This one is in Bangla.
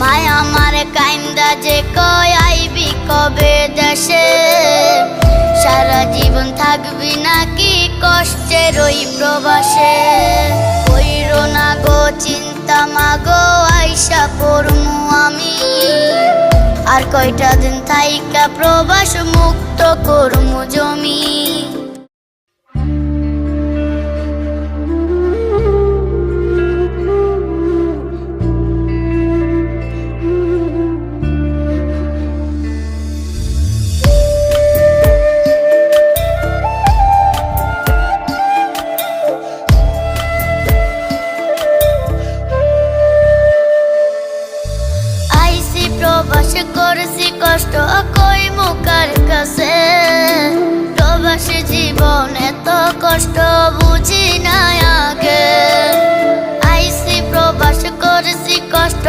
মায়া আমার কাইন্দা যে কয় আইবি কবে দেশে, সারা জীবন থাকবি নাকি কষ্টের ওই প্রবাসে। কইরো না গো চিন্তা মাগো আইসা পড়মু আমি, আর কয়টা দিন থাইকা প্রবাস মুক্ত করমু জমি। প্রবাস করছি কষ্ট কই মুখার কাছে, প্রবাসী জীবন এত কষ্ট বুঝি না আগে। আইসি প্রবাস করছি কষ্ট